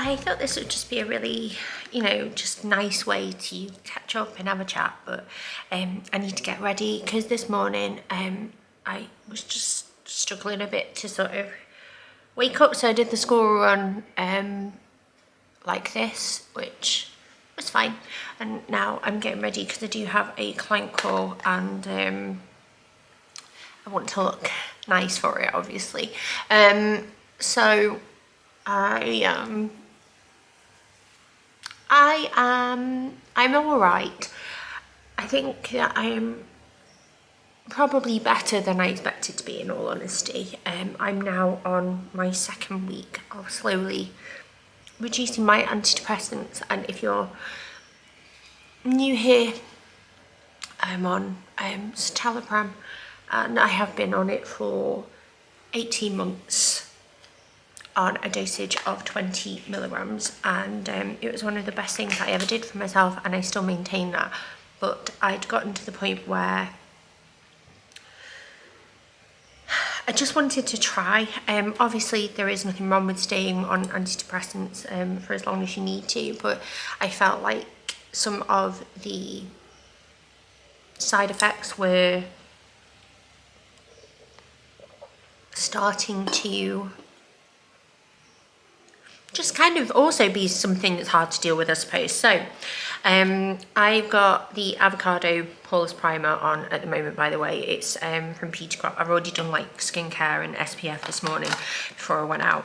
I thought this would just be a really, just nice way to catch up and have a chat, but I need to get ready because this morning I was just struggling a bit to sort of wake up, so I did the school run like this, which was fine, and now I'm getting ready because I do have a client call and I want to look nice for it, obviously. So I'm all right. I think that I am probably better than I expected to be, in all honesty. I'm now on my second week of slowly reducing my antidepressants, and if you're new here, I'm on Tapering, and I have been on it for 18 months on a dosage of 20 milligrams, and it was one of the best things I ever did for myself, and I still maintain that. But I'd gotten to the point where I just wanted to try. Obviously there is nothing wrong with staying on antidepressants for as long as you need to, but I felt like some of the side effects were starting to just kind of also be something that's hard to deal with, I suppose. So I've got the avocado poreless primer on at the moment, by the way. It's from Peter Crop. I've already done like skincare and SPF this morning before I went out.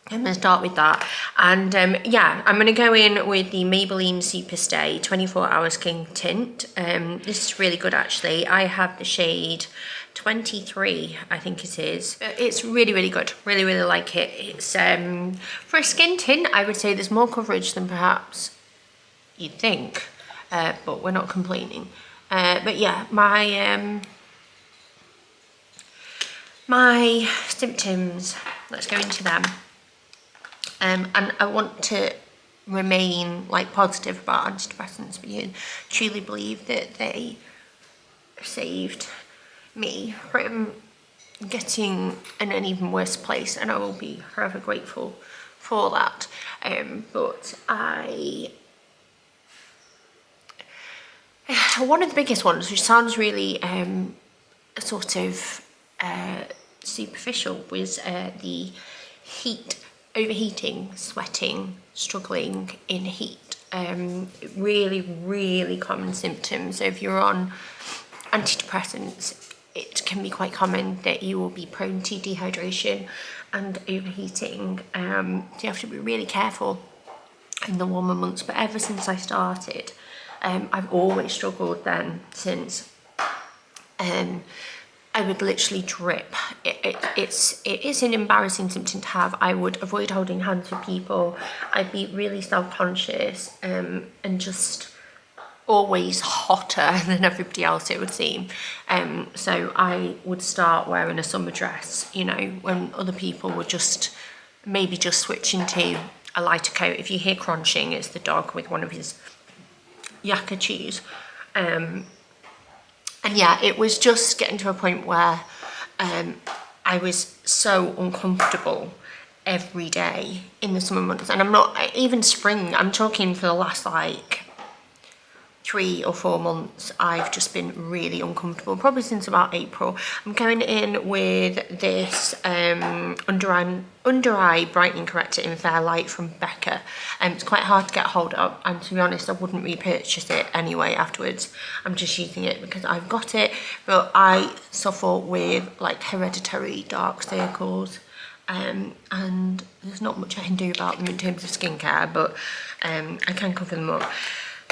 I'm going to start with that, and yeah, I'm going to go in with the Maybelline Superstay 24 Hour Skin Tint. This is really good, actually. I have the shade 23, I think it is. It's really, really good. Really, really like it. It's for a skin tint, I would say there's more coverage than perhaps you'd think, but we're not complaining. But yeah, my symptoms, let's go into them. And I want to remain like positive about antidepressants because I truly believe that they saved me from getting in an even worse place, and I will be forever grateful for that. But one of the biggest ones, which sounds really sort of superficial, was the heat. Overheating, sweating, struggling in heat. Really, really common symptoms. So if you're on antidepressants, it can be quite common that you will be prone to dehydration and overheating. So you have to be really careful in the warmer months. But ever since I started, I've always struggled then since. I would literally drip. It is an embarrassing symptom to have. I would avoid holding hands with people. I'd be really self-conscious and just always hotter than everybody else, it would seem. So I would start wearing a summer dress, when other people were maybe just switching to a lighter coat. If you hear crunching, it's the dog with one of his yakachus. And yeah, it was just getting to a point where I was so uncomfortable every day in the summer months. And I'm not, even spring, I'm talking for the last like 3 or 4 months, I've just been really uncomfortable, probably since about April. I'm going in with this under eye brightening corrector in Fair Light from Becca. It's quite hard to get hold of, and to be honest, I wouldn't repurchase it anyway afterwards. I'm just using it because I've got it, but I suffer with like hereditary dark circles, and there's not much I can do about them in terms of skincare, but I can cover them up.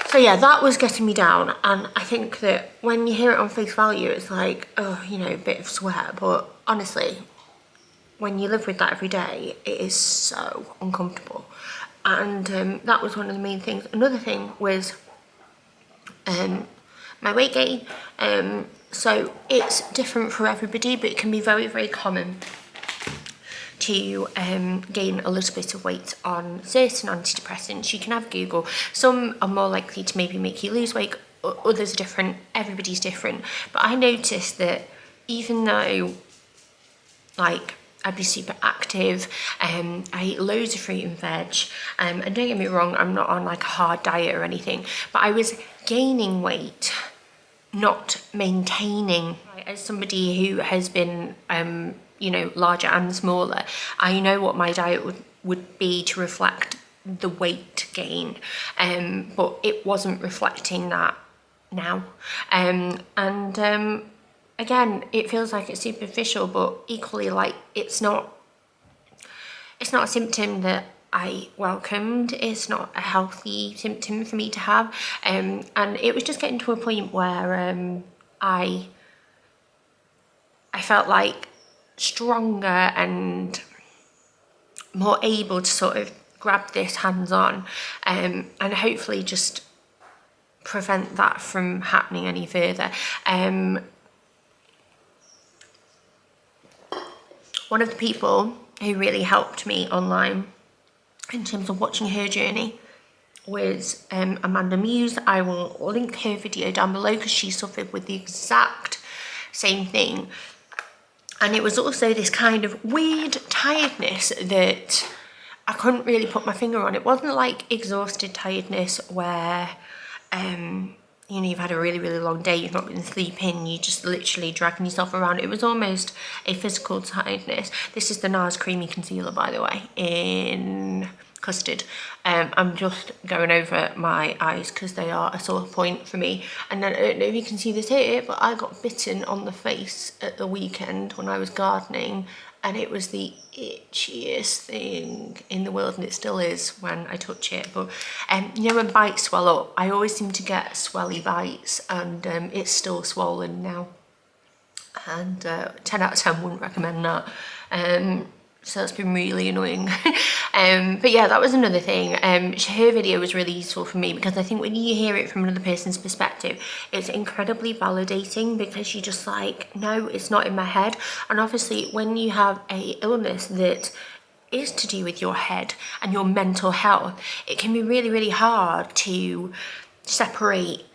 So yeah, that was getting me down, and I think that when you hear it on face value, it's like, oh, a bit of sweat, but honestly, when you live with that every day, it is so uncomfortable. And that was one of the main things. Another thing was my weight gain. So it's different for everybody, but it can be very, very common to gain a little bit of weight on certain antidepressants. You can have Google. Some are more likely to maybe make you lose weight, others are different, everybody's different. But I noticed that even though like I'd be super active. I eat loads of fruit and veg. And don't get me wrong, I'm not on like a hard diet or anything, but I was gaining weight, not maintaining. As somebody who has been, you know, larger and smaller, I know what my diet would be to reflect the weight gain, but it wasn't reflecting that now. Again, it feels like it's superficial, but equally, like, it's not a symptom that I welcomed. It's not a healthy symptom for me to have. And it was just getting to a point where I felt like stronger and more able to sort of grab this hands-on, and hopefully just prevent that from happening any further. One of the people who really helped me online in terms of watching her journey was Amanda Muse. I will link her video down below because she suffered with the exact same thing. And it was also this kind of weird tiredness that I couldn't really put my finger on. It wasn't like exhausted tiredness where, you know, you've had a really, really long day, you've not been sleeping, you're just literally dragging yourself around. It was almost a physical tiredness. This is the NARS Creamy Concealer, by the way, in Custard. I'm just going over my eyes because they are a sore point for me. And then I don't know if you can see this here, but I got bitten on the face at the weekend when I was gardening, and it was the itchiest thing in the world, and it still is when I touch it. But you know, when bites swell up, I always seem to get swelly bites, and it's still swollen now. And 10 out of 10 wouldn't recommend that. So that's been really annoying. But yeah, that was another thing. Her video was really useful for me because I think when you hear it from another person's perspective, it's incredibly validating because you're just like, no, it's not in my head. And obviously when you have a illness that is to do with your head and your mental health, it can be really, really hard to separate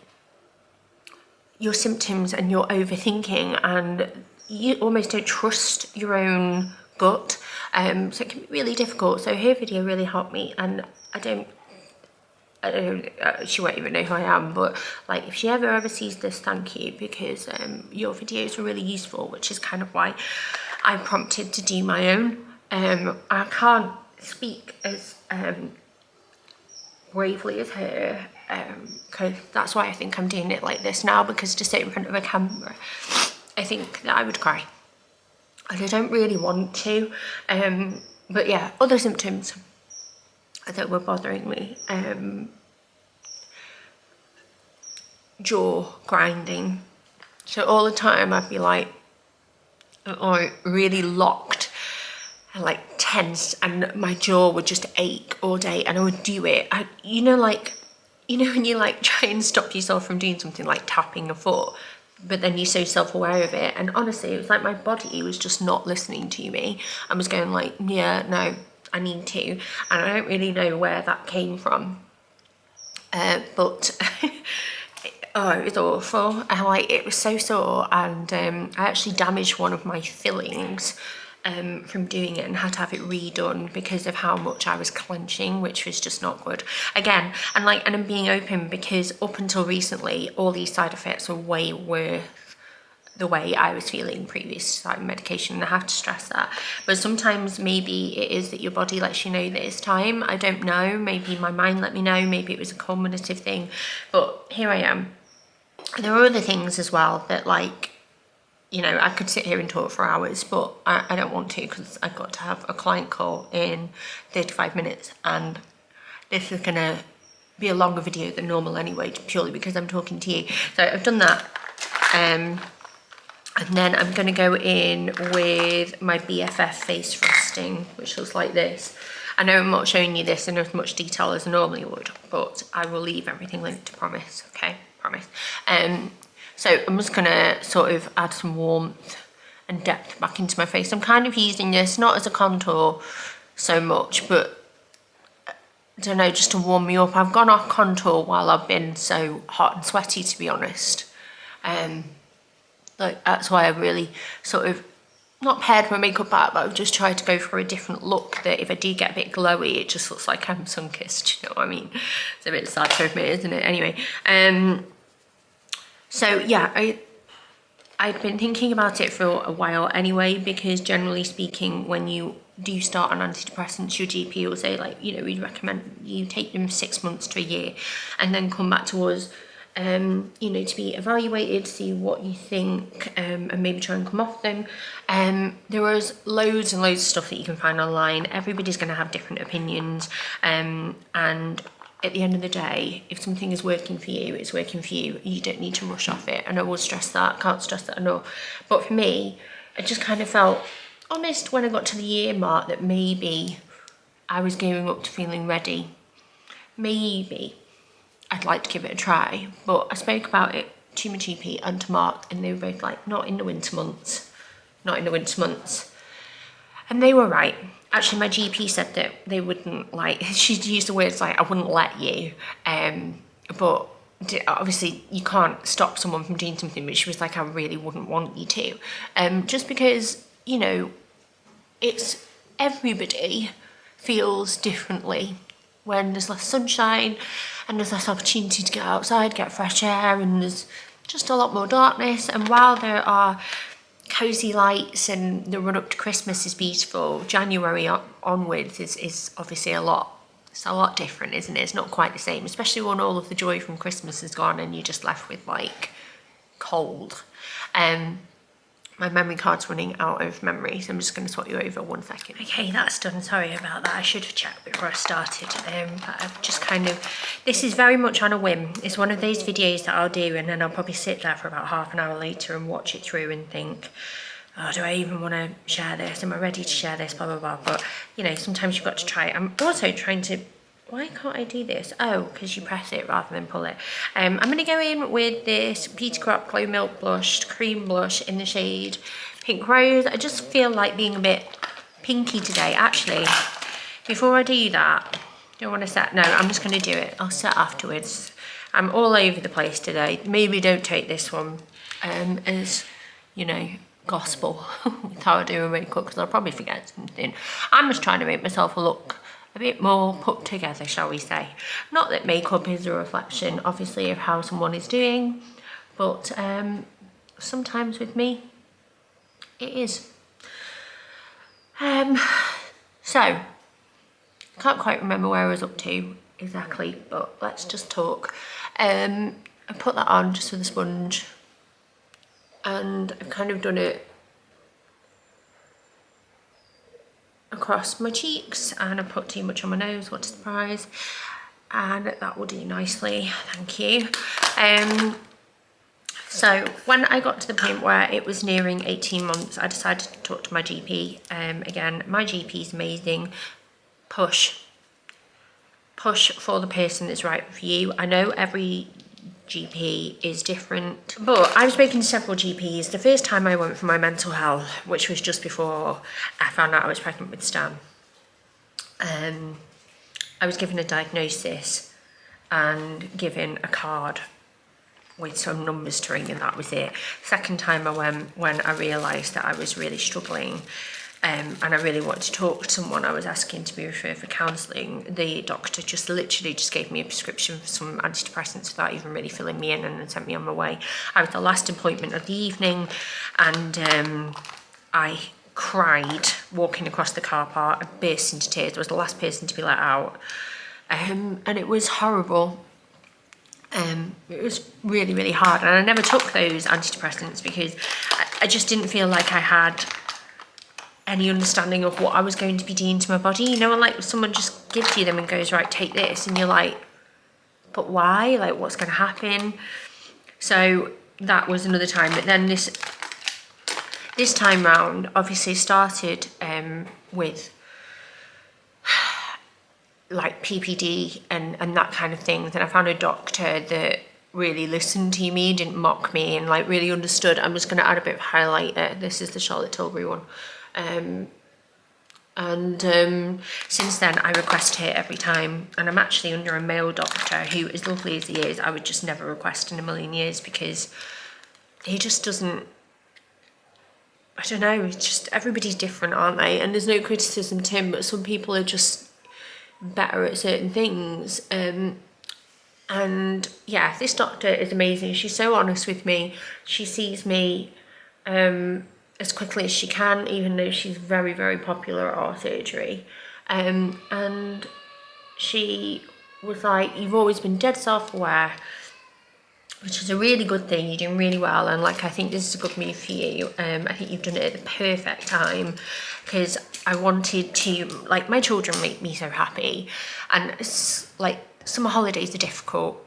your symptoms and your overthinking, and you almost don't trust your own gut. So it can be really difficult. So her video really helped me, and I don't she won't even know who I am, but like, if she ever sees this, thank you, because your videos were really useful, which is kind of why I prompted to do my own. I can't speak as bravely as her, because that's why I think I'm doing it like this now, because to sit in front of a camera, I think that I would cry. And I don't really want to, but yeah, other symptoms that were bothering me, jaw grinding. So all the time I'd be like, or really locked and like tense, and my jaw would just ache all day, and I would do it. You know when you like try and stop yourself from doing something like tapping a foot, but then you're so self-aware of it, and honestly, it was like my body was just not listening to me. I was going like, yeah, no, I need to, and I don't really know where that came from, but oh, it was awful. It was so sore, and I actually damaged one of my fillings from doing it, and had to have it redone because of how much I was clenching, which was just not good. Again, and I'm being open because up until recently, all these side effects were way worse the way I was feeling previous to starting medication, and I have to stress that. But sometimes maybe it is that your body lets you know that it's time. I don't know, maybe my mind let me know, maybe it was a cumulative thing, but here I am. There are other things as well that, like, you know, I could sit here and talk for hours, but I don't want to, because I've got to have a client call in 35 minutes, and this is gonna be a longer video than normal anyway, purely because I'm talking to you. So I've done that, and then I'm gonna go in with my BFF face frosting, which looks like this. I know I'm not showing you this in as much detail as I normally would, but I will leave everything linked, promise, okay, promise. So I'm just gonna sort of add some warmth and depth back into my face. I'm kind of using this not as a contour so much, but I don't know, just to warm me up. I've gone off contour while I've been so hot and sweaty, to be honest. Like, that's why I really sort of not paired my makeup back, but I've just tried to go for a different look that if I do get a bit glowy, it just looks like I'm sun-kissed, you know what I mean? It's a bit sad for me, isn't it? Anyway, so yeah, I'd been thinking about it for a while anyway, because generally speaking, when you do start on antidepressants, your GP will say, like, you know, we'd recommend you take them 6 months to a year and then come back to us, you know, to be evaluated, see what you think, and maybe try and come off them. There was loads and loads of stuff that you can find online. Everybody's going to have different opinions, and at the end of the day, if something is working for you, it's working for you. You don't need to rush off it. And I will stress that, can't stress that enough. But for me, I just kind of felt honest when I got to the year mark that maybe I was gearing up to feeling ready. Maybe I'd like to give it a try. But I spoke about it to my GP and to Mark, and they were both like, not in the winter months. Not in the winter months. And they were right. Actually, my GP said that they wouldn't, like, she used the words like, I wouldn't let you. But obviously you can't stop someone from doing something, but she was like, I really wouldn't want you to. Just because, you know, it's everybody feels differently when there's less sunshine and there's less opportunity to get outside, get fresh air, and there's just a lot more darkness. And while there are cozy lights and the run up to Christmas is beautiful, January onwards is obviously it's a lot different, isn't it? It's not quite the same, especially when all of the joy from Christmas is gone and you're just left with like cold. My memory card's running out of memory, so I'm just going to swap you over 1 second. Okay, that's done. Sorry about that. I should have checked before I started. But I've just kind of, this is very much on a whim. It's one of those videos that I'll do and then I'll probably sit there for about half an hour later and watch it through and think, oh, do I even want to share this? Am I ready to share this? Blah, blah, blah. But, you know, sometimes you've got to try it. I'm also trying to, why can't I do this? Oh, because you press it rather than pull it. I'm going to go in with this Peter Crop Glow Milk Blush, cream blush in the shade Pink Rose. I just feel like being a bit pinky today. Actually, before I do that, do I want to set? No, I'm just going to do it. I'll set afterwards. I'm all over the place today. Maybe don't take this one as, you know, gospel with how I do my makeup, because I'll probably forget something. I'm just trying to make myself look a bit more put together, shall we say. Not that makeup is a reflection, obviously, of how someone is doing, but sometimes with me, it is. So, can't quite remember where I was up to exactly, but let's just talk. I put that on just with a sponge, and I've kind of done it across my cheeks, and I put too much on my nose, what a surprise, and that will do nicely, thank you. So when I got to the point where it was nearing 18 months, I decided to talk to my GP. Again, my GP is amazing. Push for the person that's right for you. I know every GP is different, but I've spoken to several GPs. The first time I went for my mental health, which was just before I found out I was pregnant with Stan, I was given a diagnosis and given a card with some numbers to ring, and that was it. Second time I went, when I realised that I was really struggling, and I really wanted to talk to someone, I was asking to be referred for counselling. The doctor just literally just gave me a prescription for some antidepressants without even really filling me in, and then sent me on my way. I was the last appointment of the evening, and I cried walking across the car park. I burst into tears. I was the last person to be let out, and it was horrible. It was really, really hard, and I never took those antidepressants because I just didn't feel like I had any understanding of what I was going to be doing to my body. You know, and like someone just gives you them and goes, right, take this, and you're like, but why? Like, what's going to happen? So that was another time. But then this time round, obviously started with like PPD and that kind of thing. Then I found a doctor that really listened to me, didn't mock me, and like really understood. I'm just going to add a bit of highlighter. This is the Charlotte Tilbury one. Since then I request it every time, and I'm actually under a male doctor who, as lovely as he is, I would just never request in a million years, because he just doesn't, I don't know, it's just everybody's different, aren't they? And there's no criticism to him, but some people are just better at certain things. And yeah, this doctor is amazing. She's so honest with me. She sees me as quickly as she can, even though she's very, very popular at our surgery. And she was like, you've always been dead self-aware, which is a really good thing. You're doing really well, and like, I think this is a good move for you. I think you've done it at the perfect time, because I wanted to, like, my children make me so happy, and it's like, summer holidays are difficult.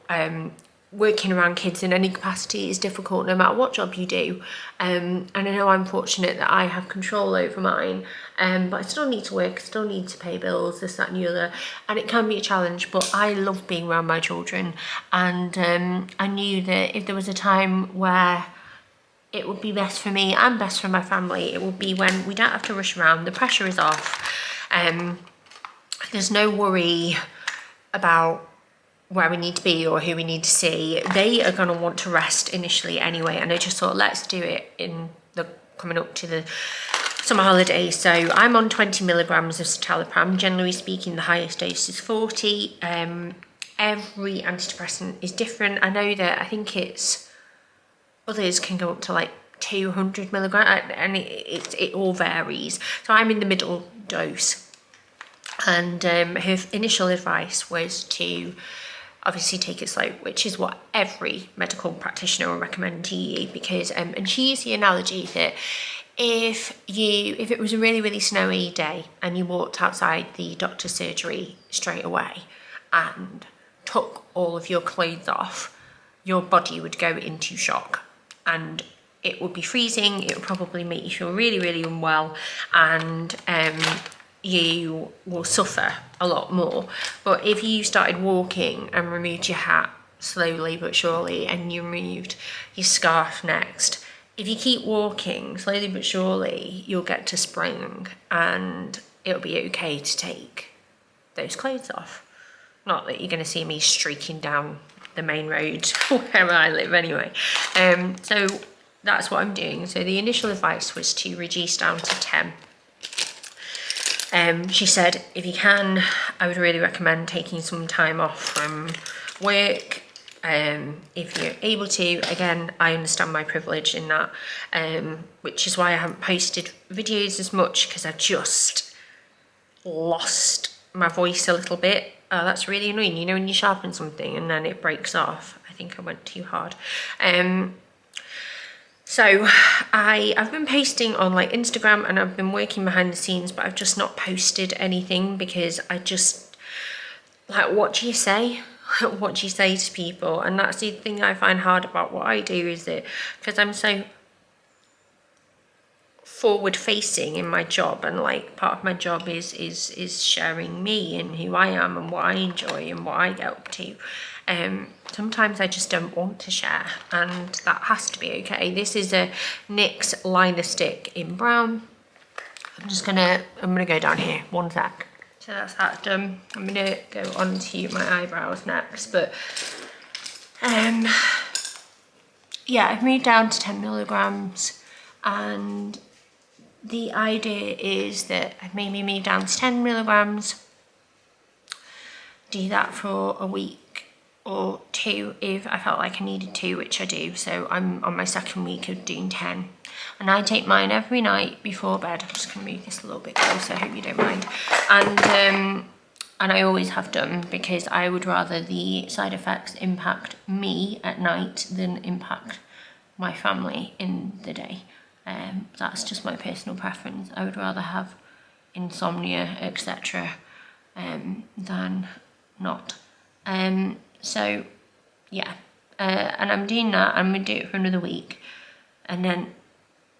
Working around kids in any capacity is difficult no matter what job you do. And I know I'm fortunate that I have control over mine, but I still need to work, still need to pay bills, this, that and the other, and it can be a challenge, but I love being around my children. And I knew that if there was a time where it would be best for me and best for my family, it would be when we don't have to rush around, the pressure is off, there's no worry about where we need to be or who we need to see. They are going to want to rest initially anyway, and I just thought, let's do it in the coming up to the summer holidays. So I'm on 20 milligrams of citalopram. Generally speaking, the highest dose is 40. Every antidepressant is different. I know that I think others can go up to like 200 milligrams, and it all varies. So I'm in the middle dose, and her initial advice was to obviously take it slow, which is what every medical practitioner will recommend to you, because and she used the analogy that if it was a really, really snowy day and you walked outside the doctor's surgery straight away and took all of your clothes off, your body would go into shock, and it would be freezing. It would probably make you feel really, really unwell, and you will suffer a lot more. But if you started walking and removed your hat slowly but surely, and you removed your scarf next, if you keep walking slowly but surely, you'll get to spring and it'll be okay to take those clothes off. Not that you're going to see me streaking down the main road where I live anyway. So that's what I'm doing. So the initial advice was to reduce down to 10. She said, if you can, I would really recommend taking some time off from work. If you're able to. Again, I understand my privilege in that, which is why I haven't posted videos as much, because I've just lost my voice a little bit. That's really annoying, you know, when you sharpen something and then it breaks off. I think I went too hard. So I've been posting on like Instagram, and I've been working behind the scenes, but I've just not posted anything, because I just, like, what do you say? What do you say to people? And that's the thing I find hard about what I do, is that because I'm so forward facing in my job, and like part of my job is sharing me and who I am and what I enjoy and what I get up to. Sometimes I just don't want to share, and that has to be okay. This is a NYX liner stick in brown. I'm gonna go down here, one sec. So that's that done. I'm gonna go on to my eyebrows next, but yeah, I've moved down to 10 milligrams, and the idea is that I've maybe moved down to 10 milligrams, do that for a week or two if I felt like I needed to, which I do. So I'm on my second week of doing 10, and I take mine every night before bed. I'm just gonna move this a little bit closer, I hope you don't mind. And I always have done, because I would rather the side effects impact me at night than impact my family in the day. That's just my personal preference. I would rather have insomnia, etc., than not. So yeah, and I'm doing that. I'm gonna do it for another week, and then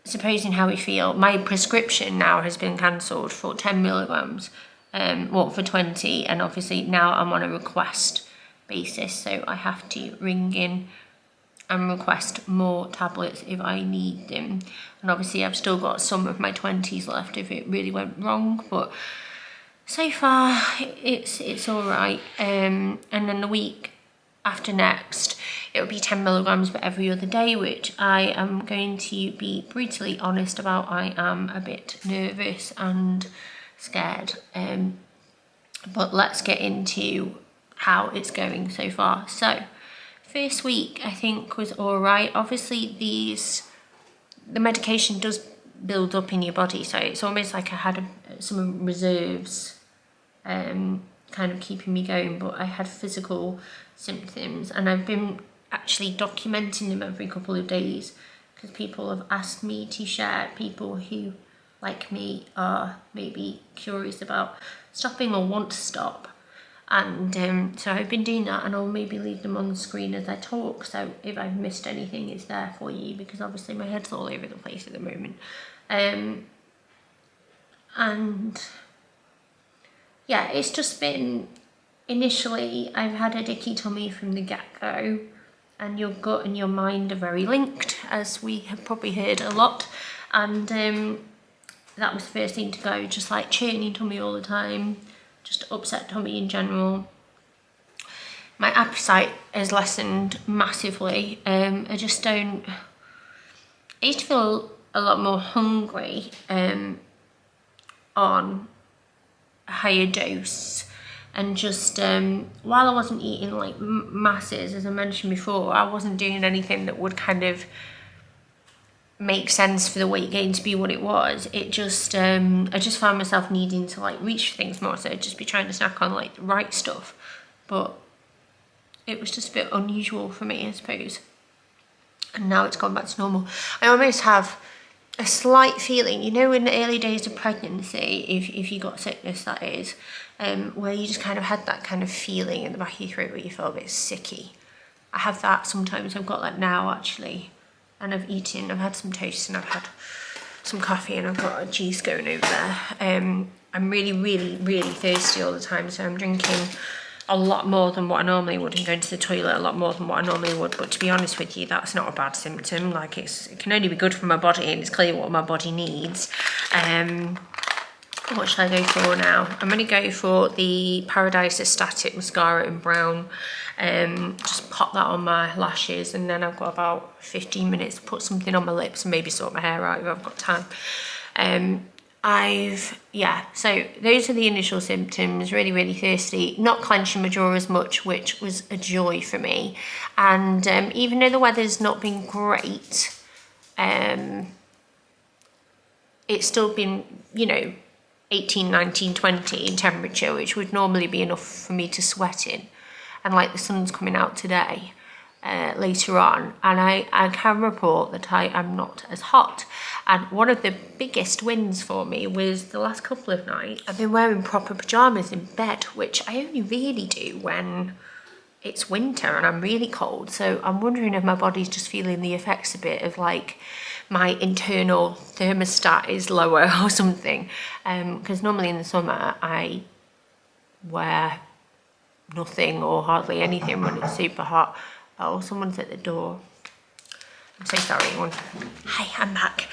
supposing how we feel. My prescription now has been cancelled for 10 milligrams, for 20, and obviously now I'm on a request basis, so I have to ring in and request more tablets if I need them. And obviously I've still got some of my 20s left if it really went wrong, but so far it's all right. And then the week after next, it'll be 10 milligrams but every other day, which I am going to be brutally honest about. I am a bit nervous and scared, but let's get into how it's going so far. So first week I think was all right. Obviously the medication does build up in your body, so it's almost like I had some reserves kind of keeping me going, but I had physical symptoms, and I've been actually documenting them every couple of days because people have asked me to share. People who, like me, are maybe curious about stopping or want to stop, and so I've been doing that, and I'll maybe leave them on the screen as I talk, so if I've missed anything it's there for you, because obviously my head's all over the place at the moment. And yeah, it's just been, initially I've had a dicky tummy from the get-go, and your gut and your mind are very linked, as we have probably heard a lot, and that was the first thing to go, just like churning tummy all the time, just upset tummy in general. My appetite has lessened massively. I used to feel a lot more hungry on a higher dose, and just while I wasn't eating like masses, as I mentioned before, I wasn't doing anything that would kind of make sense for the weight gain to be what it was. It just I just found myself needing to like reach for things more, so I'd just be trying to snack on like the right stuff, but it was just a bit unusual for me, I suppose, and now it's gone back to normal. I almost have a slight feeling, you know, in the early days of pregnancy, if you got sickness, that is, where you just kind of had that kind of feeling in the back of your throat where you felt a bit sicky. I have that sometimes. I've got that now actually, and I've had some toast and I've had some coffee and I've got a juice going over there. I'm really, really, really thirsty all the time, so I'm drinking a lot more than what I normally would and going to the toilet a lot more than what I normally would. But to be honest with you, that's not a bad symptom. Like, it can only be good for my body, and it's clear what my body needs. What should I go for now? I'm going to go for the Paradise Static Mascara in brown. Just pop that on my lashes, and then I've got about 15 minutes to put something on my lips and maybe sort my hair out if I've got time. So those are the initial symptoms. Really, really thirsty, not clenching my jaw as much, which was a joy for me. And even though the weather's not been great, it's still been, 18, 19, 20 in temperature, which would normally be enough for me to sweat in. And like the sun's coming out today, later on, and I can report that I am not as hot. And one of the biggest wins for me was the last couple of nights I've been wearing proper pajamas in bed, which I only really do when it's winter and I'm really cold. So I'm wondering if my body's just feeling the effects a bit of like my internal thermostat is lower or something, because normally in the summer I wear nothing or hardly anything when it's super hot. Oh, someone's at the door. I'm so sorry. Hi, I'm back.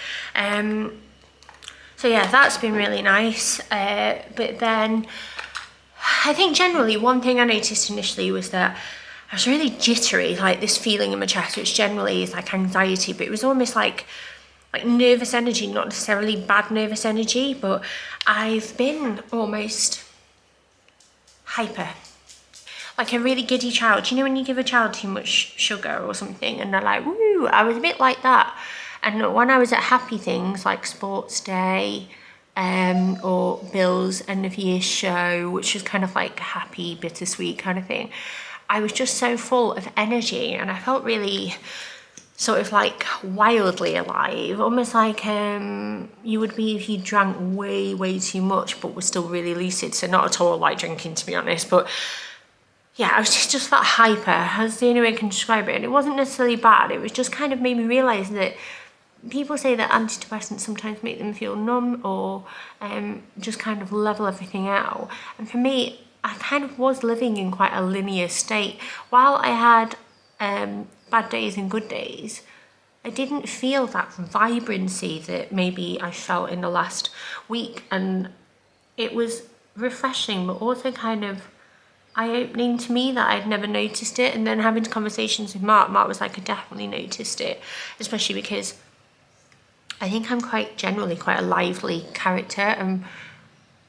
So yeah, that's been really nice. But then I think generally one thing I noticed initially was that I was really jittery, like this feeling in my chest, which generally is like anxiety, but it was almost like nervous energy, not necessarily bad nervous energy, but I've been almost hyper. Like a really giddy child. You know when you give a child too much sugar or something and they're like, woo, I was a bit like that. And when I was at happy things like sports day, or Bill's end of year show, which was kind of like a happy, bittersweet kind of thing, I was just so full of energy and I felt really sort of like wildly alive, almost like you would be if you drank way, way too much but were still really lucid. So not at all like drinking, to be honest, but yeah, I was just that hyper. That's the only way I can describe it. And it wasn't necessarily bad. It was just kind of made me realise that people say that antidepressants sometimes make them feel numb or just kind of level everything out. And for me, I kind of was living in quite a linear state. While I had bad days and good days, I didn't feel that vibrancy that maybe I felt in the last week. And it was refreshing, but also kind of eye-opening to me that I'd never noticed it. And then having conversations with Mark was like, I definitely noticed it, especially because I think I'm generally quite a lively character, and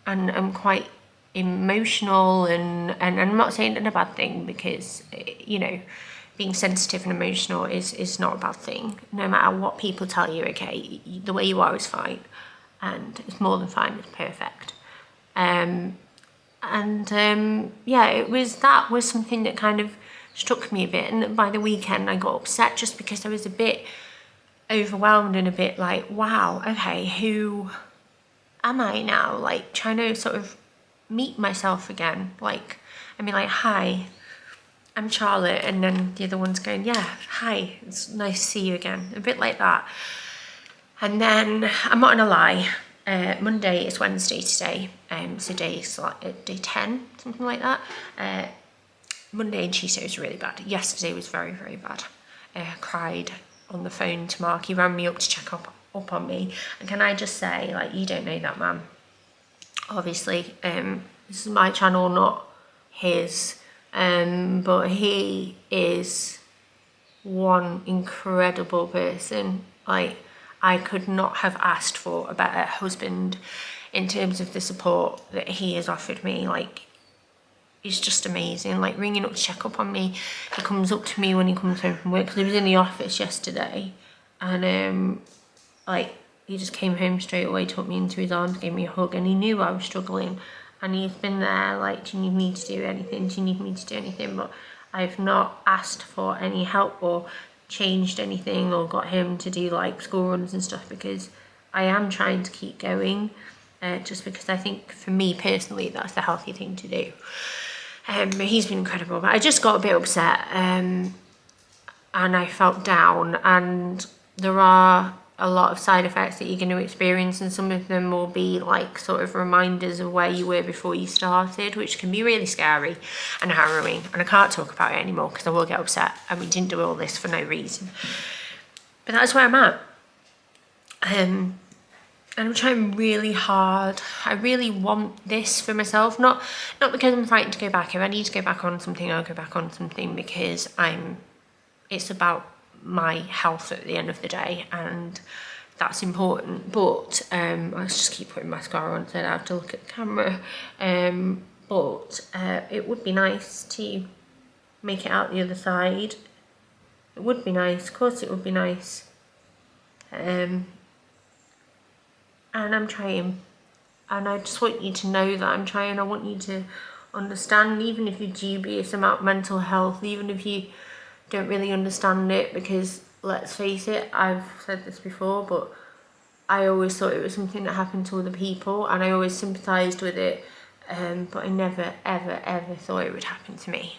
I'm quite emotional, and I'm not saying it's a bad thing, because, you know, being sensitive and emotional is not a bad thing. No matter what people tell you, okay, the way you are is fine, and it's more than fine, it's perfect. Yeah, that was something that kind of struck me a bit, and by the weekend I got upset just because I was a bit overwhelmed and a bit like, wow, okay, who am I now? Like, trying to sort of meet myself again. Like, I mean, like, hi, I'm Charlotte, and then the other one's going, yeah, hi, it's nice to see you again. A bit like that. And then, I'm not gonna lie, Monday is Wednesday today, so day 10, something like that. Monday and Tuesday was really bad. Yesterday was very, very bad. Cried on the phone to Mark. He rang me up to check up on me. And can I just say, like, you don't know that man. Obviously, this is my channel, not his. But he is one incredible person. Like, I could not have asked for a better husband in terms of the support that he has offered me. Like, he's just amazing. Like, ringing up to check up on me. He comes up to me when he comes home from work, because he was in the office yesterday, and like, he just came home straight away, took me into his arms, gave me a hug, and he knew I was struggling, and he's been there, like, do you need me to do anything? Do you need me to do anything? But I've not asked for any help or changed anything or got him to do like school runs and stuff, because I am trying to keep going, just because I think for me personally that's the healthy thing to do. He's been incredible, but I just got a bit upset, and I felt down, and there are a lot of side effects that you're going to experience, and some of them will be like sort of reminders of where you were before you started, which can be really scary and harrowing, and I can't talk about it anymore because I will get upset, and we didn't do all this for no reason. But that's where I'm at, and I'm trying really hard. I really want this for myself, not because I'm fighting to go back. If I need to go back on something, I'll go back on something, because it's about my health at the end of the day, and that's important. But let's just keep putting mascara on so I don't have to look at the camera. But it would be nice to make it out the other side. It would be nice, of course it would be nice. And I'm trying, and I just want you to know that I'm trying. I want you to understand, even if you're dubious about mental health, even if you don't really understand it, because let's face it, I've said this before, but I always thought it was something that happened to other people, and I always sympathised with it, but I never, ever, ever thought it would happen to me.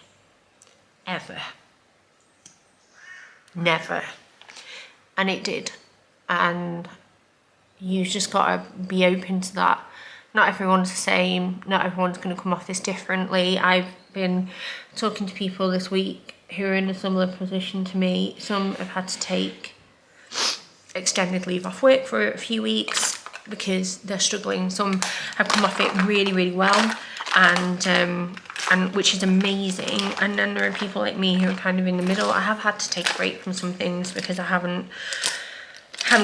Ever. Never. And it did. And you've just got to be open to that. Not everyone's the same. Not everyone's going to come off this differently. I've been talking to people this week who are in a similar position to me. Some have had to take extended leave off work for a few weeks because they're struggling. Some have come off it really, really well, and which is amazing. And then there are people like me who are kind of in the middle. I have had to take a break from some things because I haven't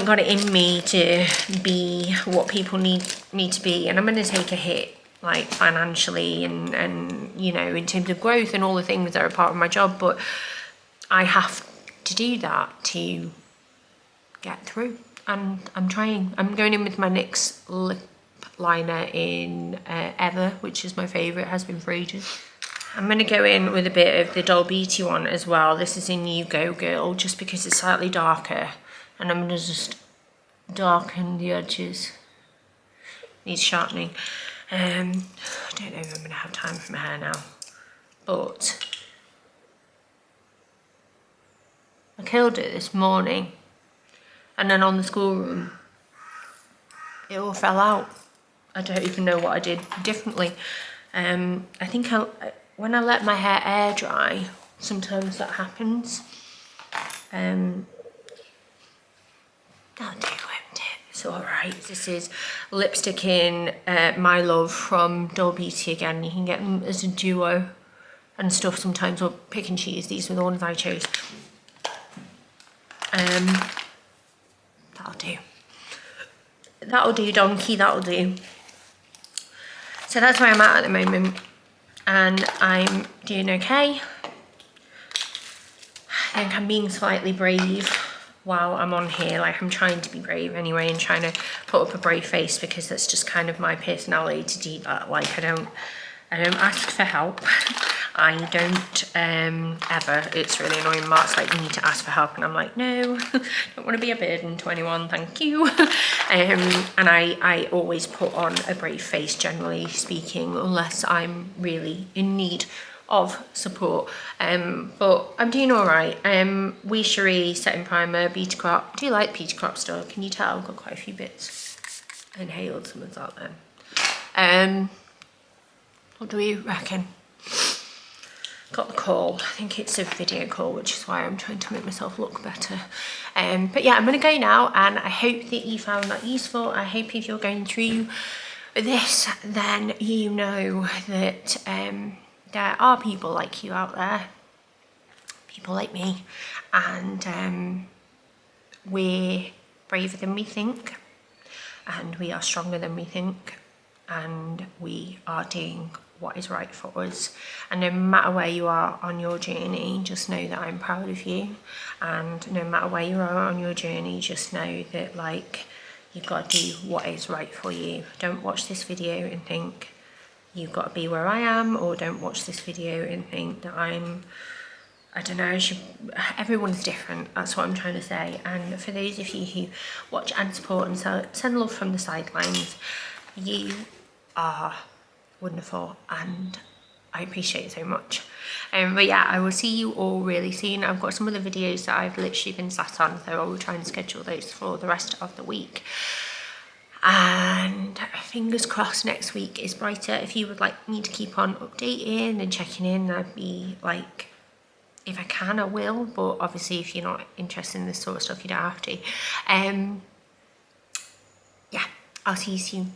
got it in me to be what people need me to be, and I'm going to take a hit, like financially and you know, in terms of growth and all the things that are part of my job, but I have to do that to get through, and I'm trying. I'm going in with my NYX lip liner in Ever, which is my favourite, has been for ages. I'm going to go in with a bit of the Doll Beauty one as well. This is in You Go Girl, just because it's slightly darker. And I'm going to just darken the edges. Needs sharpening. I don't know if I'm going to have time for my hair now. But I curled it this morning. And then on the schoolroom, it all fell out. I don't even know what I did differently. I think when I let my hair air dry, sometimes that happens. That'll do, won't it? It's alright. This is lipstick in My Love from Doll Beauty again. You can get them as a duo. and stuff sometimes, or pick and choose. These were the ones I chose. That'll do. That'll do, donkey, that'll do. So that's where I'm at the moment, and I'm doing okay. I think I'm being slightly brave while I'm on here. Like, I'm trying to be brave anyway and trying to put up a brave face, because that's just kind of my personality to do that. Like, I don't ask for help. I don't ever. It's really annoying. Mark's like, you need to ask for help, and I'm like, no, don't want to be a burden to anyone, thank you. And I always put on a brave face, generally speaking, unless I'm really in need of support. But I'm doing all right. We Cherie, setting primer, Beauty Crop. Do you like Beauty Crop still? Can you tell? I've got quite a few bits. I inhaled some of that then. What do you reckon? Got the call. I think it's a video call, which is why I'm trying to make myself look better. But yeah, I'm gonna go now, and I hope that you found that useful. I hope if you're going through this, then you know that there are people like you out there, people like me, and we're braver than we think, and we are stronger than we think, and we are doing what is right for us. And no matter where you are on your journey, just know that I'm proud of you. And no matter where you are on your journey, just know that, like, you've got to do what is right for you. Don't watch this video and think you've got to be where I am, or don't watch this video and think that I don't know, everyone's different. That's what I'm trying to say. And for those of you who watch and support and send love from the sidelines, you are wonderful, and I appreciate it so much. But yeah, I will see you all really soon. I've got some other videos that I've literally been sat on, so I will try and schedule those for the rest of the week. And fingers crossed next week is brighter. If you would like me to keep on updating and checking in, I'd be like, if I can, I will. But obviously, if you're not interested in this sort of stuff, you don't have to. Yeah, I'll see you soon.